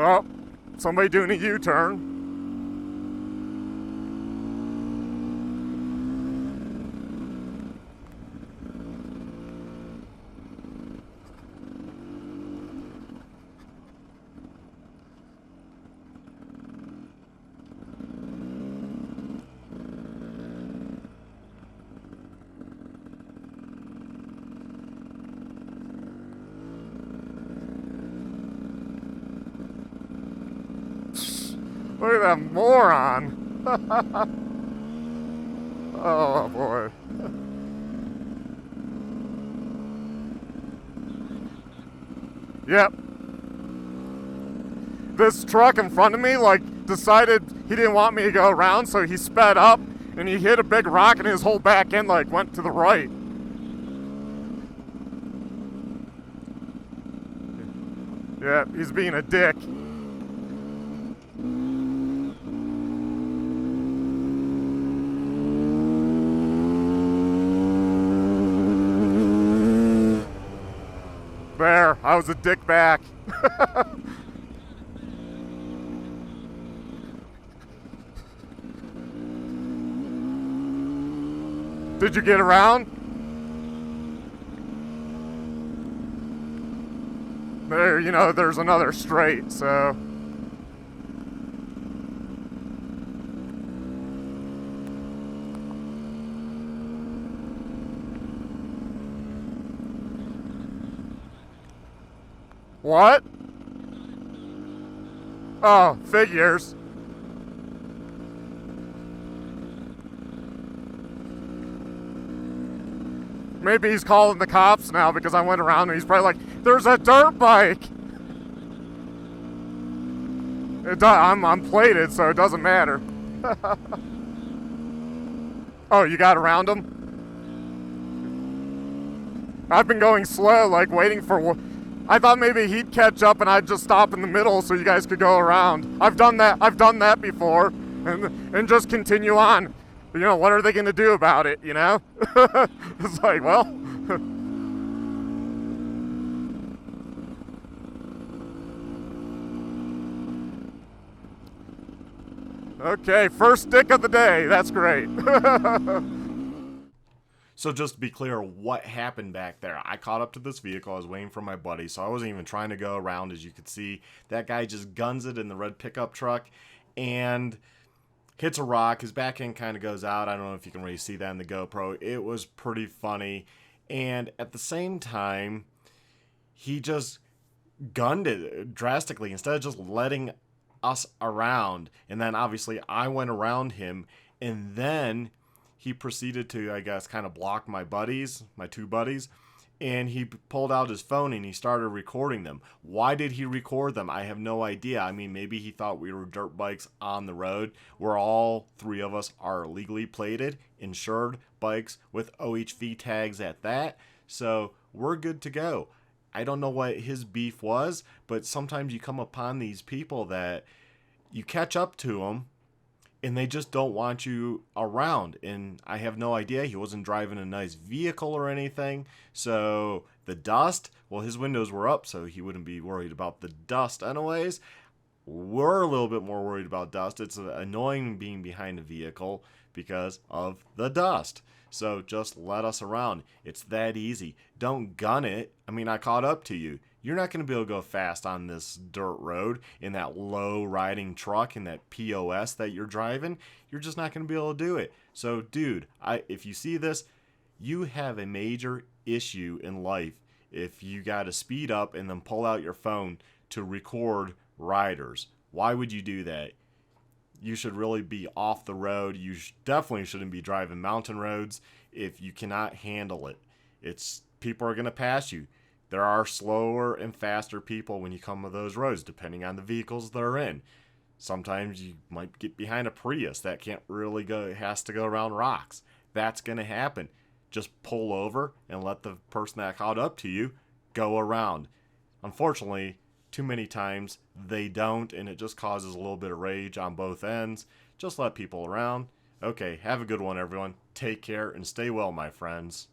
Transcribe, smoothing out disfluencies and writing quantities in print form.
Oh, somebody doing a U-turn. Look at that moron. Oh boy. Yep. This truck in front of me, like, decided he didn't want me to go around, so he sped up and he hit a big rock and his whole back end, like, went to the right. Yeah, he's being a dick. There, I was a dick back. Did you get around? There, you know, there's another straight, so. What? Oh, figures. Maybe he's calling the cops now because I went around and he's probably like, there's a dirt bike. I'm plated, so it doesn't matter. Oh, you got around him? I've been going slow, like waiting for. I thought maybe he'd catch up and I'd just stop in the middle so you guys could go around. I've done that before, and just continue on. You know, what are they gonna do about it? You know? It's like, well. Okay, first dick of the day. That's great. So just to be clear, what happened back there? I caught up to this vehicle. I was waiting for my buddy, so I wasn't even trying to go around. As you could see, that guy just guns it in the red pickup truck and hits a rock. His back end kind of goes out. I don't know if you can really see that in the GoPro. It was pretty funny. And at the same time, he just gunned it drastically instead of just letting us around. And then obviously I went around him, and then he proceeded to, I guess, kind of block my two buddies, and he pulled out his phone and he started recording them. Why did he record them? I have no idea. I mean, maybe he thought we were dirt bikes on the road, where all three of us are legally plated, insured bikes with OHV tags at that, so we're good to go. I don't know what his beef was, but sometimes you come upon these people that you catch up to them, and they just don't want you around. And I have no idea. He wasn't driving a nice vehicle or anything. So the dust, well, his windows were up, so he wouldn't be worried about the dust anyways. We're a little bit more worried about dust. It's annoying being behind a vehicle because of the dust. So just let us around. It's that easy. Don't gun it. I mean, I caught up to you. You're not going to be able to go fast on this dirt road in that low riding truck in that POS that you're driving. You're just not going to be able to do it. So, dude, if you see this, you have a major issue in life if you got to speed up and then pull out your phone to record riders. Why would you do that? You should really be off the road. You definitely shouldn't be driving mountain roads if you cannot handle it. People are going to pass you. There are slower and faster people when you come to those roads, depending on the vehicles they're in. Sometimes you might get behind a Prius that can't really go, it has to go around rocks. That's going to happen. Just pull over and let the person that caught up to you go around. Unfortunately, too many times they don't, and it just causes a little bit of rage on both ends. Just let people around. Okay, have a good one, everyone. Take care and stay well, my friends.